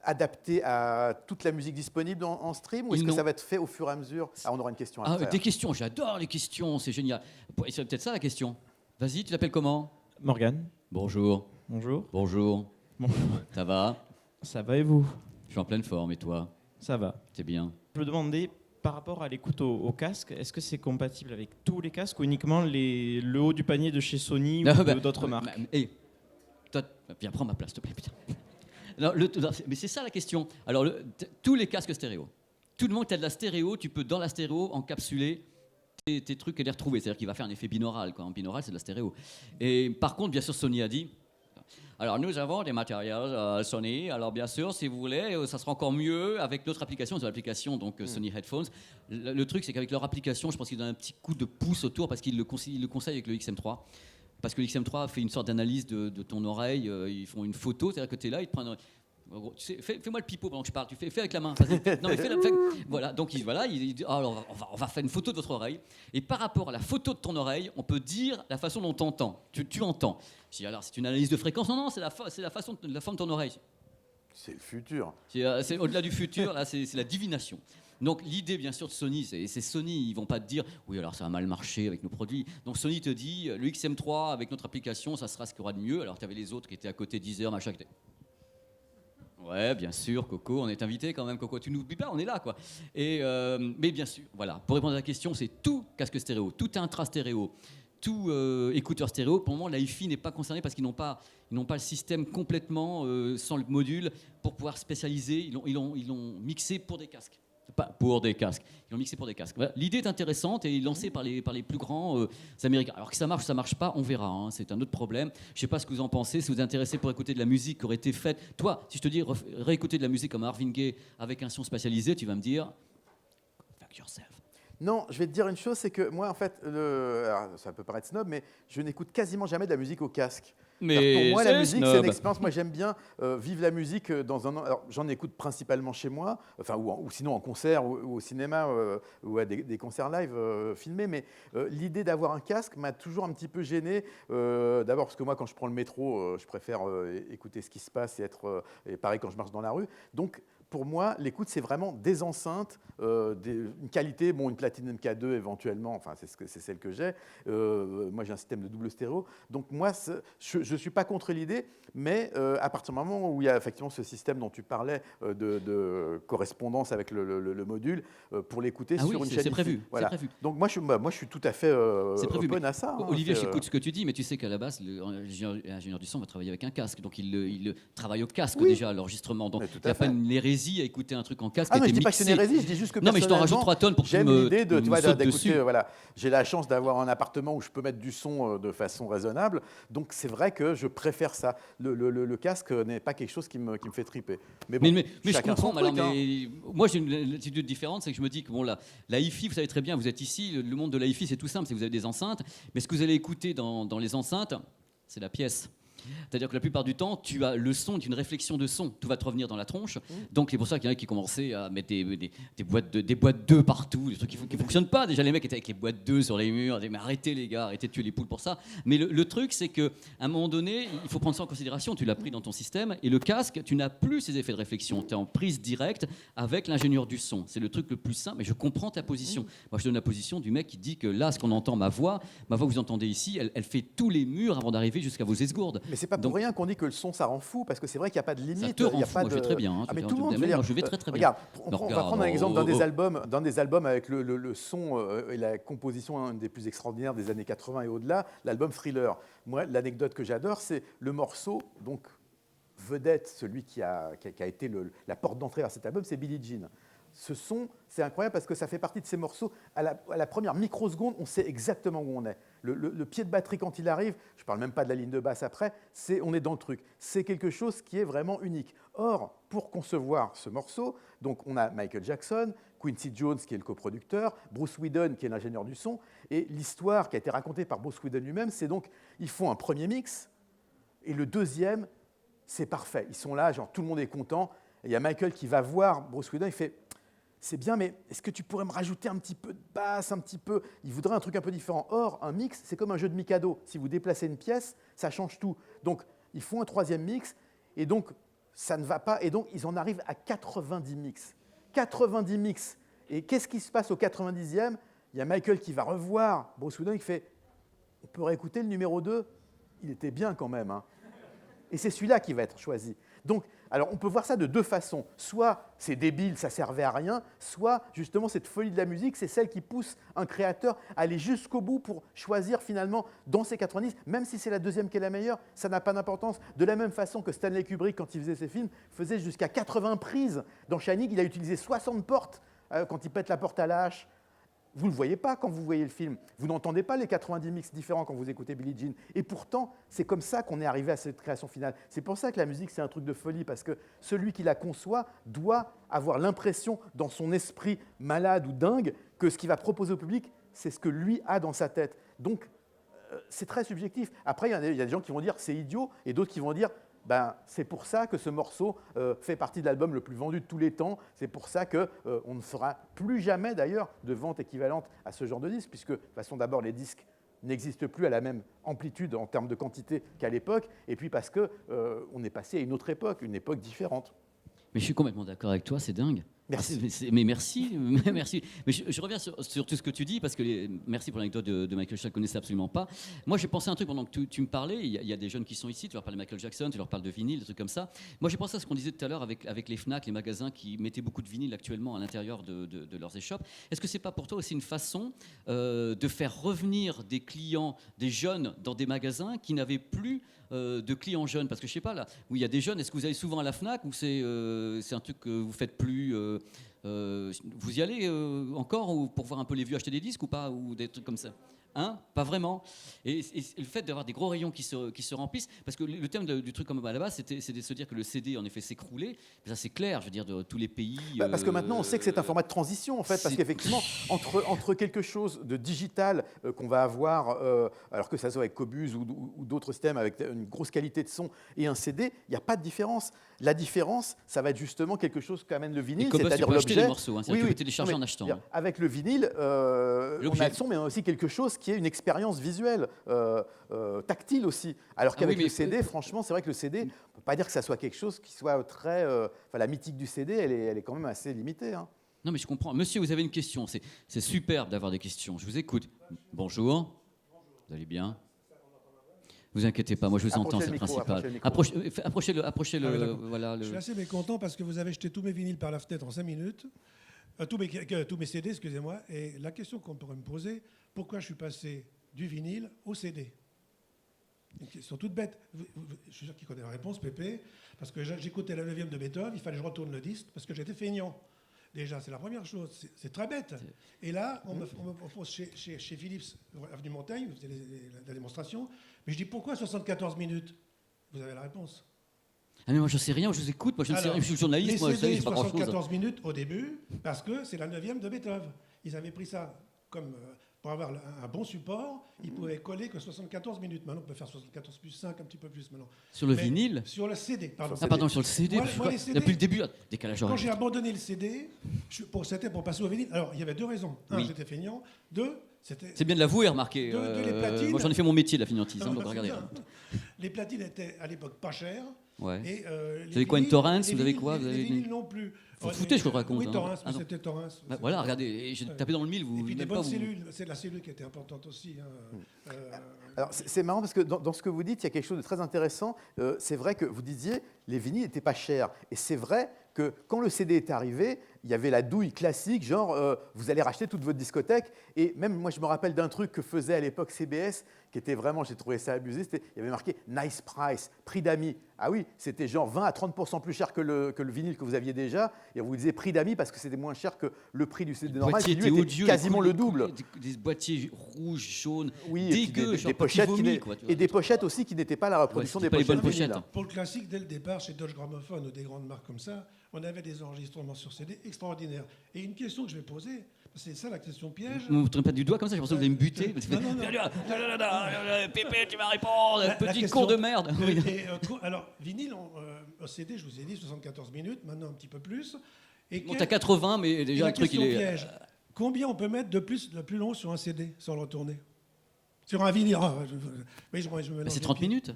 adapté à toute la musique disponible en stream, ou est-ce que ça va être fait au fur et à mesure ? On aura une question après. Des questions, j'adore les questions, c'est génial. C'est peut-être ça la question. Vas-y, tu t'appelles comment ? Morgane. Bonjour. Bonjour. Bonjour. Bonjour. Ça va ? Ça va et vous ? Je suis en pleine forme, et toi ? Ça va. C'est bien. Je me demandais par rapport à l'écoute au casque, est-ce que c'est compatible avec tous les casques ou uniquement le haut du panier de chez Sony ou d'autres marques? Toi, viens, prends ma place, s'il te plaît, putain. Non, mais c'est ça la question. Alors, tous les casques stéréo. Tout le monde qui a de la stéréo, tu peux dans la stéréo encapsuler tes trucs et les retrouver. C'est-à-dire qu'il va faire un effet binaural. En binaural, c'est de la stéréo. Et par contre, bien sûr, Sony a dit... Alors, nous avons des matériels Sony. Alors, bien sûr, si vous voulez, ça sera encore mieux avec notre application. C'est l'application donc Sony Headphones. Le truc, c'est qu'avec leur application, je pense qu'ils donnent un petit coup de pouce autour parce qu'ils le conseillent avec le XM3. Parce que le XM3 fait une sorte d'analyse de ton oreille. Ils font une photo, c'est-à-dire que tu es là, ils te prennent... Tu sais, fais-moi le pipeau pendant que je parle. Tu fais avec la main. Non, mais voilà. Donc il dit, alors on va faire une photo de votre oreille. Et par rapport à la photo de ton oreille, on peut dire la façon dont tu entends. Tu entends. Je dis alors c'est une analyse de fréquence. Non, c'est la façon, la forme de ton oreille. C'est le futur. C'est au-delà du futur. Là, c'est la divination. Donc l'idée bien sûr de Sony, c'est Sony, ils vont pas te dire oui alors ça a mal marché avec nos produits. Donc Sony te dit le XM3 avec notre application, ça sera ce qu'il y aura de mieux. Alors tu avais les autres qui étaient à côté 10 heures machin. Ouais, bien sûr, Coco, on est invité quand même, Coco. Tu nous oublies pas, on est là, quoi. Mais bien sûr, voilà. Pour répondre à la question, c'est tout casque stéréo, tout intra-stéréo, tout écouteur stéréo. Pour le moment, la hi-fi n'est pas concernée parce qu'ils n'ont pas le système complètement sans le module pour pouvoir spécialiser. Ils l'ont mixé pour des casques. Pas pour des casques. Ils l'ont mixé pour des casques. Voilà. L'idée est intéressante et lancée par les plus grands Américains. Alors que ça marche pas, on verra. Hein. C'est un autre problème. Je sais pas ce que vous en pensez. Si vous êtes intéressé pour écouter de la musique qui aurait été faite... Toi, si je te dis réécouter de la musique comme Marvin Gaye avec un son spécialisé, tu vas me dire... Fuck yourself. Non, je vais te dire une chose, c'est que moi, en fait, alors, ça peut paraître snob, mais je n'écoute quasiment jamais de la musique au casque. Mais pour moi, la musique, snob. c'est une expérience. Moi, j'aime bien vivre la musique dans un... Alors, j'en écoute principalement chez moi, enfin, ou sinon en concert ou au cinéma ou à des concerts live filmés. Mais l'idée d'avoir un casque m'a toujours un petit peu gêné. D'abord parce que moi, quand je prends le métro, je préfère écouter ce qui se passe et pareil quand je marche dans la rue. Donc, pour moi, l'écoute, c'est vraiment des enceintes, une qualité, bon, une Platinum K2 éventuellement, enfin, c'est celle que j'ai. Moi, j'ai un système de double stéréo. Donc, moi, je ne suis pas contre l'idée, mais à partir du moment où il y a effectivement ce système dont tu parlais de correspondance avec le module, pour l'écouter sur une chaîne. C'est prévu. Voilà. C'est prévu. Donc, moi, je suis tout à fait open à ça. Olivier, j'écoute ce que tu dis, mais tu sais qu'à la base, l'ingénieur du son va travailler avec un casque. Donc, il travaille au casque déjà, à l'enregistrement. Donc, il n'y a pas une hérésie à écouter un truc en casque. Ah non, je dis pas que c'est une hérésie, je dis juste que non, mais je t'en rajoute 3 tonnes pour que tu j'aime l'idée d'écouter. Voilà. J'ai la chance d'avoir un appartement où je peux mettre du son de façon raisonnable, donc c'est vrai que je préfère ça. Le casque n'est pas quelque chose qui me fait triper. Mais bon, mais je comprends. Truc, mais moi, j'ai une attitude différente, c'est que je me dis que bon, la hi-fi, vous savez très bien, vous êtes ici, le monde de la hi-fi, c'est tout simple, c'est que vous avez des enceintes, mais ce que vous allez écouter dans les enceintes, c'est la pièce. C'est-à-dire que la plupart du temps, tu as le son d'une réflexion de son. Tout va te revenir dans la tronche. Donc, c'est pour ça qu'il y en a qui commençaient à mettre des boîtes 2 partout, des trucs qui ne fonctionnent pas. Déjà, les mecs étaient avec les boîtes 2 sur les murs. Mais arrêtez, les gars, arrêtez de tuer les poules pour ça. Mais le truc, c'est qu'à un moment donné, il faut prendre ça en considération. Tu l'as pris dans ton système. Et le casque, tu n'as plus ces effets de réflexion. Tu es en prise directe avec l'ingénieur du son. C'est le truc le plus simple. Mais je comprends ta position. Moi, je donne la position du mec qui dit que là, ce qu'on entend, ma voix que vous entendez ici, elle fait tous les murs avant d'arriver jusqu'à vos esgourdes. Mais c'est pas pour rien qu'on dit que le son ça rend fou, parce que c'est vrai qu'il n'y a pas de limite. Ça te rend il y a fou, pas moi je vais très bien. Hein, mais tout le monde, je vais très bien. Regarde, on va prendre un exemple d'un des albums avec le son et la composition un des plus extraordinaires des années 80 et au-delà, l'album Thriller. Moi, l'anecdote que j'adore, c'est le morceau, donc vedette, celui qui a été la porte d'entrée vers cet album, c'est Billie Jean. Ce son, c'est incroyable parce que ça fait partie de ces morceaux. À la première microseconde, on sait exactement où on est. Le pied de batterie, quand il arrive, je ne parle même pas de la ligne de basse après, on est dans le truc. C'est quelque chose qui est vraiment unique. Or, pour concevoir ce morceau, donc on a Michael Jackson, Quincy Jones qui est le coproducteur, Bruce Whedon qui est l'ingénieur du son, et l'histoire qui a été racontée par Bruce Whedon lui-même, c'est donc, ils font un premier mix, et le deuxième, c'est parfait. Ils sont là, genre tout le monde est content. Et il y a Michael qui va voir Bruce Whedon, il fait... C'est bien, mais est-ce que tu pourrais me rajouter un petit peu de basse, un petit peu... Il voudrait un truc un peu différent. Or, un mix, c'est comme un jeu de Mikado. Si vous déplacez une pièce, ça change tout. Donc, ils font un troisième mix, et donc, ça ne va pas. Et donc, ils en arrivent à 90 mix. 90 mix. Et qu'est-ce qui se passe au 90e? Il y a Michael qui va revoir Bruce Whedon, il fait « On peut réécouter le numéro 2 ?» Il était bien quand même. Hein. Et c'est celui-là qui va être choisi. Donc, alors on peut voir ça de deux façons. Soit c'est débile, ça servait à rien, soit justement cette folie de la musique, c'est celle qui pousse un créateur à aller jusqu'au bout pour choisir finalement dans ces 90, même si c'est la deuxième qui est la meilleure, ça n'a pas d'importance. De la même façon que Stanley Kubrick, quand il faisait ses films, faisait jusqu'à 80 prises. Dans Shining, il a utilisé 60 portes quand il pète la porte à la hache. Vous ne le voyez pas quand vous voyez le film. Vous n'entendez pas les 90 mix différents quand vous écoutez Billie Jean. Et pourtant, c'est comme ça qu'on est arrivé à cette création finale. C'est pour ça que la musique, c'est un truc de folie, parce que celui qui la conçoit doit avoir l'impression, dans son esprit malade ou dingue, que ce qu'il va proposer au public, c'est ce que lui a dans sa tête. Donc, c'est très subjectif. Après, il y a des gens qui vont dire c'est idiot, et d'autres qui vont dire c'est pour ça que ce morceau fait partie de l'album le plus vendu de tous les temps. C'est pour ça qu'on ne fera plus jamais, d'ailleurs, de vente équivalente à ce genre de disque, puisque, de toute façon, d'abord, les disques n'existent plus à la même amplitude en termes de quantité qu'à l'époque, et puis parce qu'on est passé à une autre époque, une époque différente. Mais je suis complètement d'accord avec toi, c'est dingue. Merci. Mais merci, merci. Mais je reviens sur tout ce que tu dis, parce que merci pour l'anecdote de Michael Jackson, je ne connaissais absolument pas. Moi, j'ai pensé à un truc pendant que tu me parlais. Il y a des jeunes qui sont ici, tu leur parles de Michael Jackson, tu leur parles de vinyle, des trucs comme ça. Moi, j'ai pensé à ce qu'on disait tout à l'heure avec les Fnac, les magasins qui mettaient beaucoup de vinyle actuellement à l'intérieur de leurs échoppes. Est-ce que ce n'est pas pour toi aussi une façon de faire revenir des clients, des jeunes, dans des magasins qui n'avaient plus de clients jeunes? Parce que je sais pas, là où il y a des jeunes, est-ce que vous allez souvent à la Fnac ou c'est un truc que vous faites plus vous y allez encore ou pour voir un peu les vieux acheter des disques ou pas, ou des trucs comme ça? Hein? Pas vraiment. Et le fait d'avoir des gros rayons qui se remplissent, parce que le thème du truc comme à la base, c'était de se dire que le CD en effet s'écroulait. Ça c'est clair, je veux dire, de tous les pays. Parce que maintenant on sait que c'est un format de transition en fait, parce qu'effectivement entre quelque chose de digital qu'on va avoir, alors que ça soit avec Qobuz ou d'autres systèmes avec une grosse qualité de son, et un CD, il n'y a pas de différence. La différence, ça va être justement quelque chose qu'amène le vinyle, c'est-à-dire l'objet. Les morceaux, hein, oui, tu peux télécharger en achetant. Avec le vinyle, on a le son, mais aussi quelque chose qui est une expérience visuelle, tactile aussi. Alors qu'avec le CD, franchement, c'est vrai que le CD, on ne peut pas dire que ça soit quelque chose qui soit très... la mythique du CD, elle est quand même assez limitée. Hein. Non, mais je comprends. Monsieur, vous avez une question. C'est superbe d'avoir des questions. Je vous écoute. Bonjour. Vous allez bien? Vous inquiétez pas, moi je vous entends, c'est le principal. Approchez-le. Voilà, Je suis assez mécontent parce que vous avez jeté tous mes vinyles par la fenêtre en 5 minutes. Tous mes CD, excusez-moi. Et la question qu'on pourrait me poser, pourquoi je suis passé du vinyle au CD? Une question toute bête. Je suis sûr qu'il connaît la réponse, Pépé. Parce que j'écoutais la 9e de Beethoven, il fallait que je retourne le disque parce que j'étais feignant. Déjà, c'est la première chose. C'est très bête. Et là, on me propose chez Philips, avenue Montaigne, vous faisiez la démonstration. Mais je dis, pourquoi 74 minutes? Vous avez la réponse. Ah mais moi je sais rien, je vous écoute, moi je ne sais rien, je suis journaliste, moi je sais pas grand-chose. 74 minutes au début, parce que c'est la 9e de Beethoven. Ils avaient pris ça comme... pour avoir un bon support, ils pouvaient coller que 74 minutes. Maintenant, on peut faire 74 plus 5, un petit peu plus maintenant. Sur le vinyle? Sur le CD, pardon. Ah pardon, sur le CD, moi, les CD depuis le début, décalage horaire. Quand j'ai abandonné le CD, c'était pour passer au vinyle. Alors, il y avait deux raisons. Un, j'étais feignant. Deux, c'était... C'est bien de l'avouer, remarquez. Les platines... moi, j'en ai fait mon métier de la feignantise, donc regardez. Les platines étaient à l'époque pas chères. Ouais. Et, vous avez quoi, une Torrens? Vous avez quoi? Les vinyles non plus. Vous foutez, je vous raconte. Oui, Torrens, mais c'était Torrens. Voilà, regardez, j'ai tapé dans le mille. Et puis des bonnes cellules, c'est la cellule qui était importante aussi. Alors c'est marrant parce que dans ce que vous dites, il y a quelque chose de très intéressant. C'est vrai que vous disiez, les vinyles n'étaient pas chers. Et c'est vrai que quand le CD est arrivé, il y avait la douille classique, genre vous allez racheter toute votre discothèque. Et même moi, je me rappelle d'un truc que faisait à l'époque CBS, qui était vraiment, j'ai trouvé ça abusé, il y avait marqué « nice price », prix d'amis. Ah oui, c'était genre 20 à 30% plus cher que le vinyle que vous aviez déjà. Et on vous disait prix d'amis parce que c'était moins cher que le prix du CD normal, qui lui était quasiment le double. Des boîtiers rouges, jaunes, oui, dégueux, des pochettes et des pochettes aussi qui n'étaient pas la reproduction des pochettes. Pour le classique, dès le départ, chez Dodge Gramophone ou des grandes marques comme ça, on avait des enregistrements sur CD extraordinaires. Et une question que je vais poser, c'est ça la question piège. Vous ne me tournez pas du doigt comme ça, je pensais que vous allez me buter. Non. Pépé, tu vas répondre, petit con de merde. Alors, vinyle, au CD, je vous ai dit 74 minutes, maintenant un petit peu plus. Bon, t'as 80, mais déjà le truc, il est... Piège. Combien on peut mettre de plus long sur un CD sans le retourner? Sur un vinyle, c'est 30 minutes.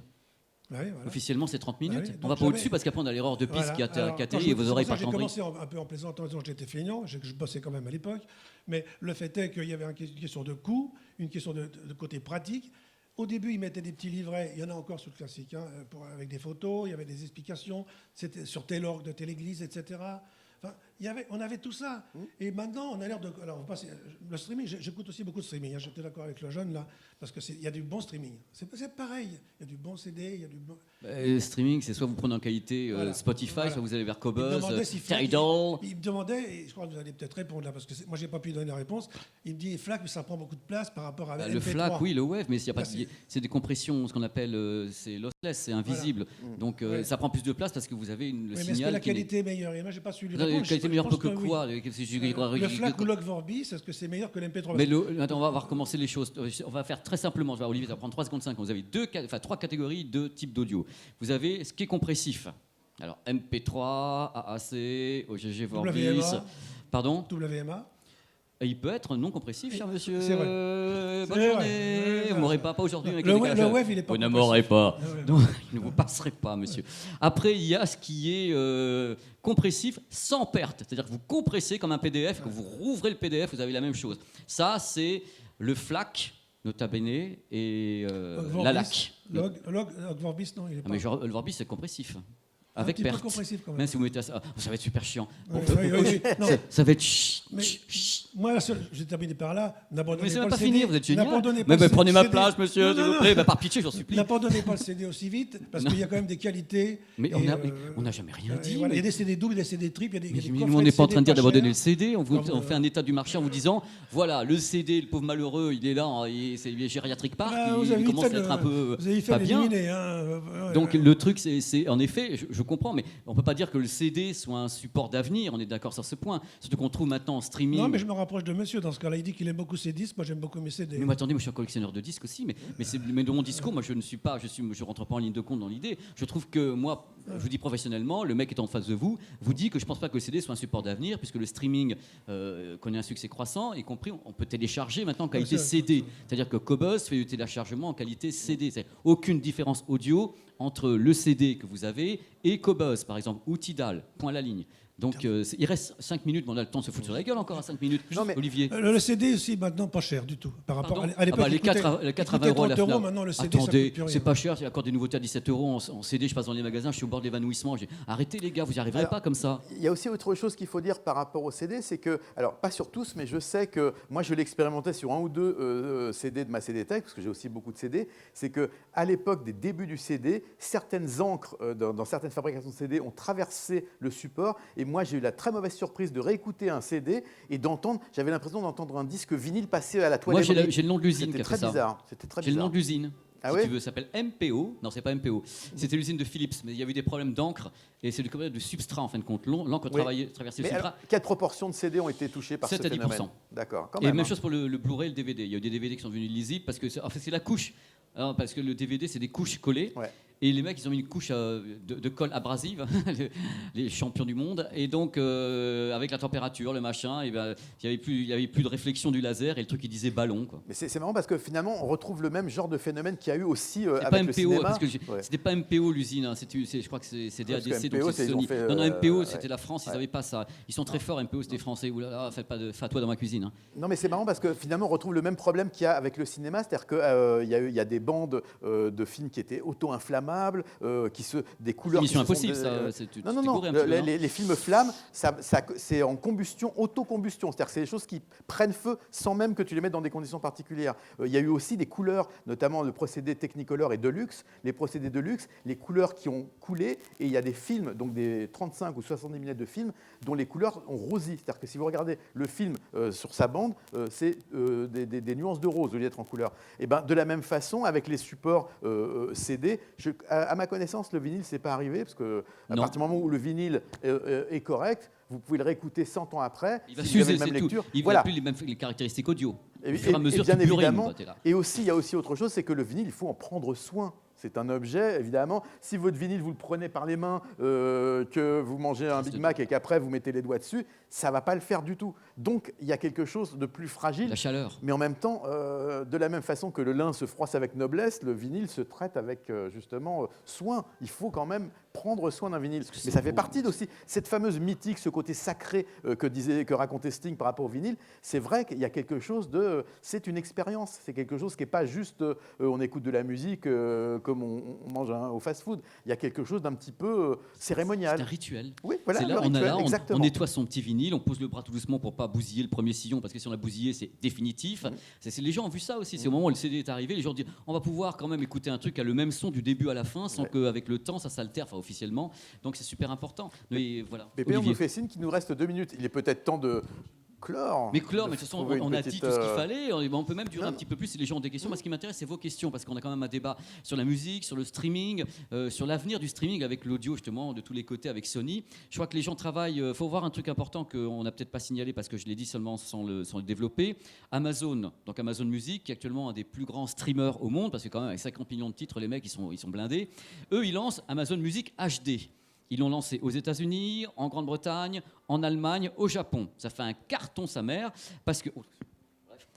Ouais, voilà. Officiellement, c'est 30 minutes. Ouais, on va pas au-dessus parce qu'après, on a l'erreur de piste qui atterrit et vos oreilles partent en vrille. J'ai commencé un peu en plaisantant en disant que j'étais feignant, je bossais quand même à l'époque. Mais le fait est qu'il y avait une question de coût, une question de côté pratique. Au début, ils mettaient des petits livrets, il y en a encore sur le classique, hein, avec des photos, il y avait des explications, c'était sur tel orgue de telle église, etc. Enfin, on avait tout ça. Et maintenant, on a l'air de... Alors, le streaming, j'écoute aussi beaucoup de streaming. Hein, j'étais d'accord avec le jeune, là, parce qu'il y a du bon streaming. C'est pareil. Il y a du bon CD, il y a du bon... Streaming, c'est soit vous prenez en qualité Spotify, Voilà. soit vous allez vers Cobuzz, Tidal. Il me demandait, et je crois que vous allez peut-être répondre là, parce que moi, j'ai pas pu donner la réponse. Il me dit, FLAC, mais ça prend beaucoup de place par rapport à Le MP3. FLAC, oui, le WAV, mais y a pas, c'est des compressions, ce qu'on appelle, c'est lossless, c'est invisible. Voilà. Donc ça prend plus de place parce que vous avez le Oui, mais est-ce signal. que la qualité est meilleure? Et moi, j'ai pas su lui La répondre. qualité meilleure que oui. quoi? Le FLAC ou l'Ogg-Vorbis, est-ce que c'est meilleur que l'MP3? Mais attends, on va recommencer les choses. On va faire très simplement. Olivier, ça va prendre 3 secondes 5. Vous avez 3 catégories de types d'audio. Vous avez ce qui est compressif. Alors MP3, AAC, OGG Vorbis. WMA. Pardon? WMA. Et il peut être non compressif, cher monsieur. C'est vrai. Bonne journée. Vous m'aurez pas aujourd'hui avec Le web, il est pas vous ne m'aurez pas. Ah ouais. Donc, il ne vous passerez pas, monsieur. Après, il y a ce qui est compressif sans perte. C'est-à-dire que vous compressez comme un PDF, que vous rouvrez le PDF, vous avez la même chose. Ça, c'est le FLAC, nota bene, et la LAC. L'Ogg-Vorbis, non, il est pas... Mais le Vorbis, c'est compressif. Avec petit peu perte. compressif, quand même. Même si vous mettez ça, ça va être super chiant. Oui, oui. Non. Ça va être Mais moi, j'ai terminé par là. N'abandonnez mais c'est pas même le pas CD. fini, vous êtes génial. N'abandonnez pas Mais le prenez ma CD. place, monsieur, s'il vous plaît. Par pitié, j'en supplie. N'abandonnez pas le CD aussi vite, parce qu'il y a quand même des qualités. Mais et, on n'a jamais rien dit. voilà, il y a des CD doubles, des CD triples, il y a des Mais coffrets on n'est pas en train de dire CD d'abandonner le pas CD, on Comme, fait un état du marché en vous disant voilà, le CD, le pauvre malheureux, il est là, c'est gériatrique park, il commence à être un peu vous avez fait pas bien. l'éliminer. Hein. Donc le truc, c'est en effet, je comprends, mais on ne peut pas dire que le CD soit un support d'avenir, on est d'accord sur ce point. Surtout qu'on trouve maintenant en streaming. Non, mais je me rapproche de monsieur dans ce cas-là. Il dit qu'il aime beaucoup ses disques, moi j'aime beaucoup mes CD. Mais attendez, moi je suis un collectionneur de disques aussi, mais de mon discours, moi je ne suis pas, je rentre pas en ligne de compte dans l'idée. Je trouve que moi, je vous dis professionnellement, le mec est en face de vous, vous dit que je pense pas que le CD soit un support d'avenir, puisque le streaming connaît un succès croissant, y compris on peut télécharger maintenant en qualité CD. C'est-à-dire que Cobuzz fait du téléchargement en qualité CD. C'est aucune différence audio entre le CD que vous avez et Cobuzz, par exemple, ou Tidal, point à la ligne. Donc il reste 5 minutes, mais on a le temps de se foutre sur la gueule encore à 5 minutes. Non, mais Olivier. Le CD aussi, maintenant, pas cher du tout. Par rapport Pardon à l'époque, les 80 euros à la Fnac. maintenant le CD, Attendez, ça coûte plus rien. c'est pas cher, il y a encore des nouveautés à 17 euros en CD, je passe dans les magasins, je suis au bord de l'évanouissement. Arrêtez les gars, vous n'y arriverez pas comme ça. Il y a aussi autre chose qu'il faut dire par rapport au CD, c'est que, alors pas sur tous, mais je sais que moi je l'ai expérimenté sur un ou deux CD de ma CD Tech, parce que j'ai aussi beaucoup de CD, c'est qu'à l'époque des débuts du CD, certaines encres dans certaines fabrications de CD ont traversé le support, et moi j'ai eu la très mauvaise surprise de réécouter un CD et d'entendre, j'avais l'impression d'entendre un disque vinyle passer à la toilette. Moi j'ai le nom de l'usine qui a fait ça. C'était très bizarre. J'ai le nom de l'usine. Ah si ouais tu veux, ça s'appelle MPO. Non, c'est pas MPO. C'était l'usine de Philips, mais il y avait des problèmes d'encre et c'est de substrat en fin de compte. L'encre traversait le mais substrat. Alors, quelle proportion de CD ont été touchés par 7 ce à 10%. phénomène? D'accord. Et même chose pour le Blu-ray et le DVD. Il y a eu des DVD qui sont devenus lisibles parce que c'est la couche. Alors, parce que le DVD, c'est des couches collées. Ouais. Et les mecs, ils ont mis une couche de colle abrasive, les champions du monde. Et donc, avec la température, le machin, et ben, il y avait plus de réflexion du laser et le truc, il disait ballon. Quoi. Mais c'est marrant parce que finalement, on retrouve le même genre de phénomène qu'il y a eu aussi C'est avec pas le MPO, cinéma. parce que c'était pas MPO l'usine. Hein, je crois que c'est Parce que DADC, MPO, donc c'est ils ont Sony. fait, Non, MPO, ouais. c'était la France, ils n'avaient pas ça. Ils sont très forts, MPO, c'était français. Ouh là là, faites pas de fatwa dans ma cuisine. Hein. Non, mais c'est marrant parce que finalement, on retrouve le même problème qu'il y a avec le cinéma, c'est-à-dire qu'il y a des bandes de films qui étaient auto-inflammables, des couleurs. Mission qui se impossible, sont ça. Non. Les films flammes, c'est en combustion, autocombustion. C'est-à-dire que c'est des choses qui prennent feu sans même que tu les mettes dans des conditions particulières. Il y a eu aussi des couleurs, notamment le procédé Technicolor et Deluxe. Les procédés Deluxe, les couleurs qui ont coulé, et il y a des films, donc des 35 ou 70 mm de films, dont les couleurs ont rosi. C'est-à-dire que si vous regardez le film sur sa bande, c'est des nuances de rose au lieu d'être en couleur. Et ben, de la même façon, avec les supports CD, à ma connaissance, le vinyle, c'est pas arrivé, parce que à partir du moment où le vinyle est correct, vous pouvez le réécouter 100 ans après. Il va si vous avez s'user, la même c'est tout. lecture. Il Voilà. n'a plus les caractéristiques audio. Et, Au fur et à mesure, bien tu pleurais, évidemment, nous, t'es là. et aussi, il y a aussi autre chose, c'est que le vinyle, il faut en prendre soin. C'est un objet, évidemment. Si votre vinyle, vous le prenez par les mains, que vous mangez un Big Mac et qu'après vous mettez les doigts dessus, ça ne va pas le faire du tout. Donc, il y a quelque chose de plus fragile. La chaleur. Mais en même temps, de la même façon que le lin se froisse avec noblesse, le vinyle se traite avec, justement, soin. Il faut quand même prendre soin d'un vinyle. que Mais c'est ça fait beau, partie aussi cette fameuse mythique, ce côté sacré que racontait Sting par rapport au vinyle. C'est vrai qu'il y a quelque chose de... c'est une expérience, c'est quelque chose qui n'est pas juste on écoute de la musique comme on mange au fast-food. Il y a quelque chose d'un petit peu cérémonial. C'est un rituel. Oui, voilà, C'est là, le on rituel, a là, on exactement. nettoie son petit vinyle, on pose le bras tout doucement pour pas bousiller le premier sillon, parce que si on l'a bousillé, c'est définitif. Les gens ont vu ça aussi. C'est au moment où le CD est arrivé, les gens disent on va pouvoir quand même écouter un truc qui a le même son du début à la fin, sans qu'avec le temps ça s'altère, enfin officiellement. Donc c'est super important. Mais voilà. Pépé, on Olivier. nous fait signe qu'il nous reste 2 minutes. Il est peut-être temps de clore. Mais de toute façon, trouver une on a petite, dit tout ce qu'il fallait. On peut même durer non. un petit peu plus si les gens ont des questions. Moi, ce qui m'intéresse, c'est vos questions, parce qu'on a quand même un débat sur la musique, sur le streaming, sur l'avenir du streaming avec l'audio, justement, de tous les côtés, avec Sony. Je crois que les gens travaillent. Il faut voir un truc important qu'on n'a peut-être pas signalé, parce que je l'ai dit seulement sans le développer. Amazon, donc Amazon Music, qui est actuellement un des plus grands streamers au monde, parce que quand même, avec 50 millions de titres, les mecs, ils sont blindés. Eux, ils lancent Amazon Music HD. Ils l'ont lancé aux États-Unis, en Grande-Bretagne, en Allemagne, au Japon. Ça fait un carton, sa mère, parce que...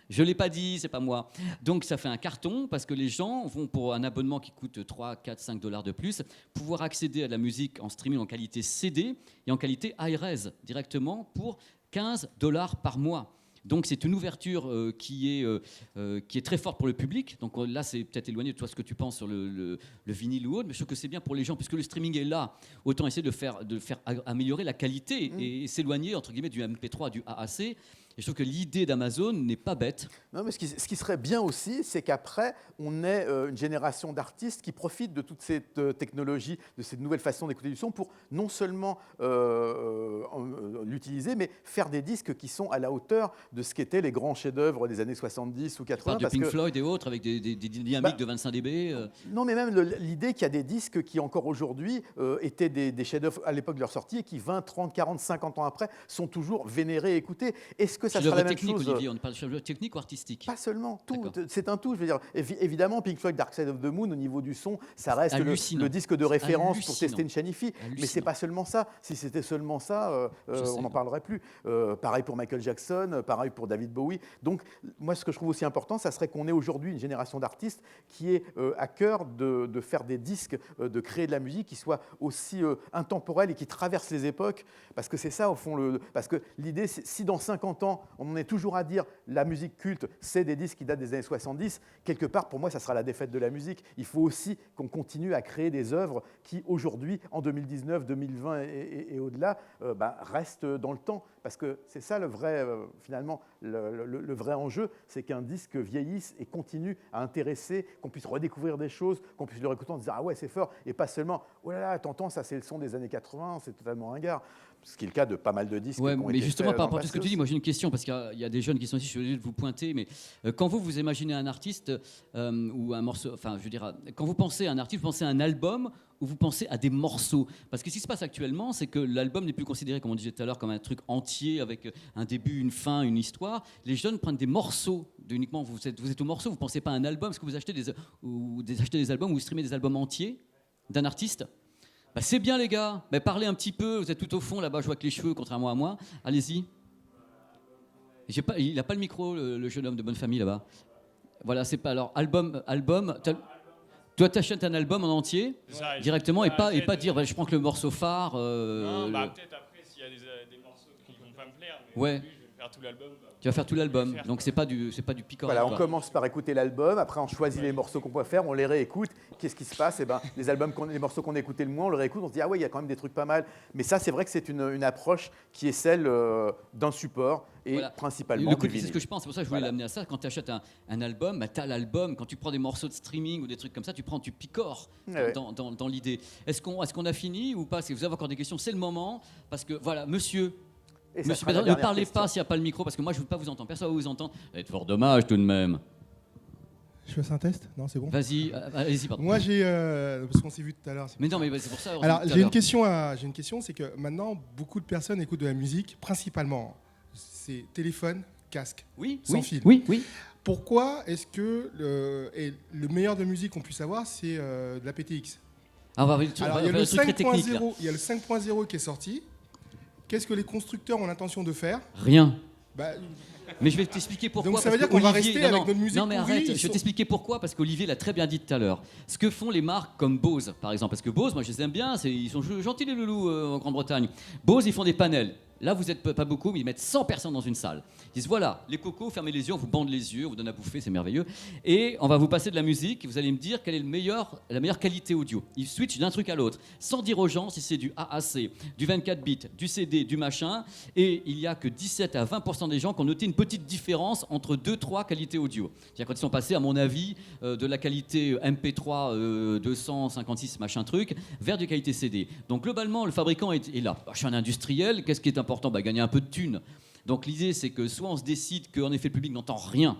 Je ne l'ai pas dit, c'est pas moi. Donc ça fait un carton parce que les gens vont, pour un abonnement qui coûte 3, 4, 5 $ de plus, pouvoir accéder à de la musique en streaming en qualité CD et en qualité high-res directement pour 15 $ par mois. Donc c'est une ouverture qui est très forte pour le public. Donc là, c'est peut-être éloigné de toi ce que tu penses sur le vinyle ou autre, mais je trouve que c'est bien pour les gens, puisque le streaming est là. Autant essayer de faire améliorer la qualité et s'éloigner, entre guillemets, du MP3, du AAC. Et je trouve que l'idée d'Amazon n'est pas bête. Non, mais ce qui serait bien aussi, c'est qu'après, on ait une génération d'artistes qui profitent de toute cette technologie, de cette nouvelle façon d'écouter du son pour non seulement l'utiliser, mais faire des disques qui sont à la hauteur de ce qu'étaient les grands chefs-d'œuvre des années 70 ou 80. De Pink Floyd et autres, avec des dynamiques de 25 dB. Non, mais même l'idée qu'il y a des disques qui, encore aujourd'hui, étaient des chefs-d'œuvre à l'époque de leur sortie et qui, 20, 30, 40, 50 ans après, sont toujours vénérés et écoutés. Est-ce que ça sera la même technique, chose Olivier, on parle de chef-d'œuvre technique ou artistique? Pas seulement, tout. D'accord. C'est un tout. Je veux dire, évidemment, Pink Floyd, Dark Side of the Moon, au niveau du son, ça reste Hallucinant. le disque de référence pour Hallucinant. tester une Shanifi. Mais c'est pas seulement ça. Si c'était seulement ça, on n'en parlerait plus. Pareil pour Michael Jackson, pareil pour David Bowie. Donc, moi, ce que je trouve aussi important, ça serait qu'on ait aujourd'hui une génération d'artistes qui ait à cœur de faire des disques, de créer de la musique qui soit aussi intemporelle et qui traverse les époques. Parce que c'est ça, au fond, parce que l'idée, c'est si dans 50 ans, on en est toujours à dire la musique culte, c'est des disques qui datent des années 70, quelque part, pour moi, ça sera la défaite de la musique. Il faut aussi qu'on continue à créer des œuvres qui, aujourd'hui, en 2019, 2020 et au-delà, restent dans le temps. Parce que c'est ça le vrai, finalement, le vrai enjeu, c'est qu'un disque vieillisse et continue à intéresser, qu'on puisse redécouvrir des choses, qu'on puisse le réécouter en disant « Ah ouais, c'est fort », et pas seulement « Oh là là, t'entends, ça c'est le son des années 80, c'est totalement ringard ». Ce qui est le cas de pas mal de disques. Ouais, qui ont mais été justement, faits par dans rapport le à ce que passé tu dis, moi j'ai une question, parce qu'il y a des jeunes qui sont ici, je suis obligé de vous pointer, mais quand vous imaginez un artiste ou un morceau, enfin je veux dire, quand vous pensez à un artiste, vous pensez à un album ou vous pensez à des morceaux? Parce que ce qui se passe actuellement, c'est que l'album n'est plus considéré, comme on disait tout à l'heure, comme un truc entier avec un début, une fin, une histoire. Les jeunes prennent des morceaux. Uniquement, vous êtes au morceau, vous ne pensez pas à un album. Est-ce que vous achetez des albums ou vous streamez des albums entiers d'un artiste? C'est bien les gars, parlez un petit peu, vous êtes tout au fond là-bas, je vois que les cheveux, contrairement à moi. Allez-y. Il n'a pas le micro, le jeune homme de bonne famille là-bas. Voilà, c'est pas... Alors, album... Toi, t'achètes un album en entier, Ça, directement, et pas dire, je prends que le morceau phare... Non, peut-être après, s'il y a des morceaux qui vont pas me plaire, mais Ouais. au début, je vais faire tout l'album. Tu vas faire tout l'album, donc c'est pas du picore. Voilà, on commence par écouter l'album, après on choisit les morceaux qu'on peut faire, on les réécoute. Qu'est-ce qui se passe? Les morceaux qu'on a écoutés le moins, on les réécoute, on se dit ah ouais, il y a quand même des trucs pas mal. Mais ça, c'est vrai que c'est une approche qui est celle d'un support et principalement du vinyle. C'est ce que je pense, c'est pour ça que je voulais l'amener à ça. Quand tu achètes un album, tu as l'album. Quand tu prends des morceaux de streaming ou des trucs comme ça, tu picores dans l'idée. Est-ce qu'on a fini ou pas? Si vous avez encore des questions, c'est le moment. Parce que voilà, monsieur... Monsieur Pédrin, ne parlez pas s'il n'y a pas le micro, parce que moi je ne veux pas vous entendre. Personne ne va vous entendre. Ça va être fort dommage tout de même. Je fais un test? Non, c'est bon. Vas-y, allez-y, pardon. Moi j'ai... parce qu'on s'est vu tout à l'heure. Mais non, mais c'est pour ça. Alors j'ai une question, c'est que maintenant beaucoup de personnes écoutent de la musique, principalement c'est téléphone, casque, sans fil. Oui. Pourquoi est-ce que le meilleur de musique qu'on puisse avoir, c'est de la PTX? Alors il y a le 5.0, il y a le 5.0 qui est sorti. Qu'est-ce que les constructeurs ont l'intention de faire? Rien. Mais je vais t'expliquer pourquoi. Donc ça parce veut dire que qu'on va Olivier- rester avec notre musique Non mais pourrie, arrête, ils je vais sont- t'expliquer pourquoi, parce qu'Olivier l'a très bien dit tout à l'heure. Ce que font les marques comme Bose, par exemple, parce que Bose, moi je les aime bien, ils sont gentils les loulous en Grande-Bretagne. Bose, ils font des panels. Là, vous n'êtes pas beaucoup, mais ils mettent 100 personnes dans une salle. Ils disent voilà, les cocos, fermez les yeux, on vous bande les yeux, on vous donne à bouffer, c'est merveilleux. Et on va vous passer de la musique, et vous allez me dire quelle est la meilleure qualité audio. Ils switchent d'un truc à l'autre, sans dire aux gens si c'est du AAC, du 24 bits, du CD, du machin. Et il n'y a que 17 à 20% des gens qui ont noté une petite différence entre 2-3 qualités audio. C'est-à-dire quand ils sont passés, à mon avis, de la qualité MP3 256 machin truc, vers du qualité CD. Donc globalement, le fabricant est là. Je suis un industriel, qu'est-ce qui est important ? Gagner un peu de thunes. Donc l'idée, c'est que soit on se décide qu'en effet le public n'entend rien,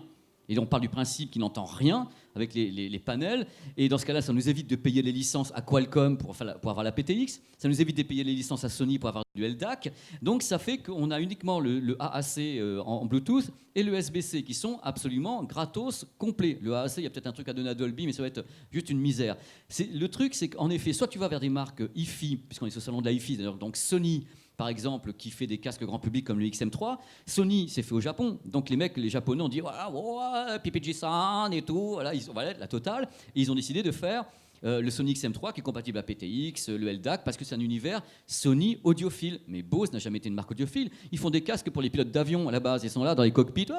et on parle du principe qu'il n'entend rien avec les panels, et dans ce cas-là, ça nous évite de payer les licences à Qualcomm pour avoir la PTX, ça nous évite de payer les licences à Sony pour avoir du LDAC, donc ça fait qu'on a uniquement le AAC en Bluetooth et le SBC qui sont absolument gratos, complets. Le AAC, il y a peut-être un truc à donner à Dolby, mais ça va être juste une misère. Le truc, c'est qu'en effet, soit tu vas vers des marques hi-fi, puisqu'on est au salon de la hi-fi, d'ailleurs, donc Sony, par exemple, qui fait des casques grand public comme le XM3. Sony, c'est fait au Japon. Donc les Japonais ont dit voilà, PPG-san et tout, voilà, la totale. Et ils ont décidé de faire le Sony XM3 qui est compatible à PTX, le LDAC, parce que c'est un univers Sony audiophile. Mais Bose n'a jamais été une marque audiophile. Ils font des casques pour les pilotes d'avion à la base. Ils sont là dans les cockpits.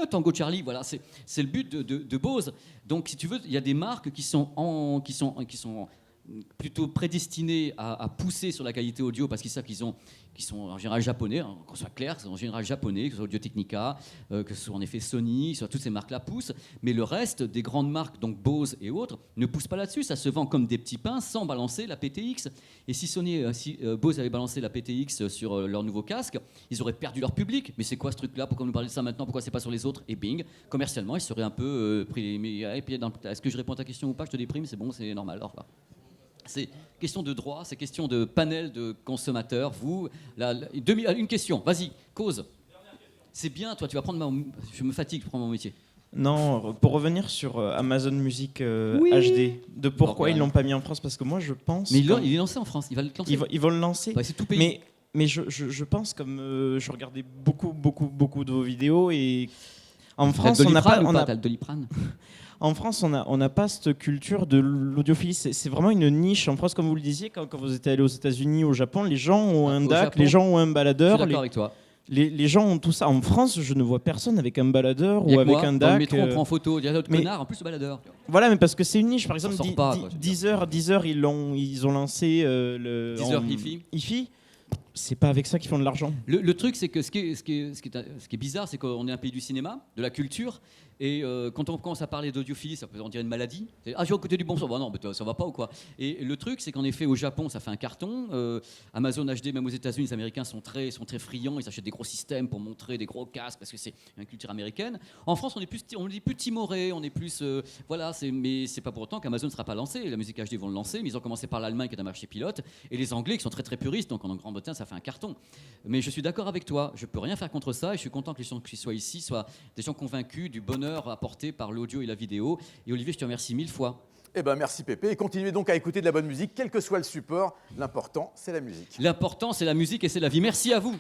Tango Charlie, voilà, c'est le but de Bose. Donc, si tu veux, il y a des marques qui sont plutôt prédestinés à pousser sur la qualité audio parce qu'ils savent qu'ils sont en général japonais, hein, qu'on soit clair, c'est en général japonais, que ce soit Audio-Technica, que ce soit en effet Sony, toutes ces marques-là poussent, mais le reste des grandes marques, donc Bose et autres, ne poussent pas là-dessus, ça se vend comme des petits pains sans balancer la PTX. Et si Bose avait balancé la PTX sur leur nouveau casque, ils auraient perdu leur public. Mais c'est quoi ce truc-là? Pourquoi nous parler de ça maintenant? Pourquoi c'est pas sur les autres? Et bing, commercialement, ils seraient un peu pris. Mais est-ce que je réponds à ta question ou pas? Je te déprime, c'est bon, c'est normal. Alors, là. C'est question de droit, c'est question de panel de consommateurs. Vous, une question, vas-y, cause. C'est bien, toi, tu vas prendre je me fatigue, je prends mon métier. Non, pour revenir sur Amazon Music Oui. HD, de pourquoi Alors, ils l'ont pas mis en France, parce que moi je pense. Mais il est lancé en France, il va le lancer. Ils vont le lancer. Ouais, c'est tout pays. Mais je pense, comme je regardais beaucoup de vos vidéos, et en France, on n'a pas. T'as le Doliprane. En France, on n'a pas cette culture de l'audiophile. C'est vraiment une niche. En France, comme vous le disiez, quand vous êtes allé aux États-Unis, au Japon, les gens ont un DAC, les gens ont un baladeur. Je suis d'accord avec toi. Les gens ont tout ça. En France, je ne vois personne avec un baladeur ou avec un DAC. Dans le métro, on prend photo. Il y a d'autres connards, en plus le baladeur. Voilà, mais parce que c'est une niche. Par exemple, sort pas, quoi, Deezer, ils ont lancé le Deezer Hi-Fi. C'est pas avec ça qu'ils font de l'argent. Le truc, c'est que ce qui est bizarre, c'est qu'on est un pays du cinéma, de la culture, et quand on commence à parler d'audiophilie, ça peut en dire une maladie. J'ai écouté du bon son. Bah non, mais ça va pas ou quoi? Et le truc, c'est qu'en effet, au Japon, ça fait un carton. Amazon HD, même aux États-Unis, les Américains sont très friands. Ils achètent des gros systèmes pour montrer des gros casques parce que c'est une culture américaine. En France, on est plus timoré, on est plus mais c'est pas pour autant qu'Amazon ne sera pas lancé. La musique HD vont le lancer, mais ils ont commencé par l'Allemagne qui est un marché pilote, et les Anglais qui sont très puristes. Donc en Grande-Bretagne, ça fait un carton. Mais je suis d'accord avec toi. Je peux rien faire contre ça, et je suis content que les gens qui soient ici soient des gens convaincus du bonheur apporté par l'audio et la vidéo. Et Olivier, je te remercie 1000 fois. Eh ben merci Pépé, et continuez donc à écouter de la bonne musique, quel que soit le support. L'important, c'est la musique. L'important, c'est la musique et c'est la vie. Merci à vous.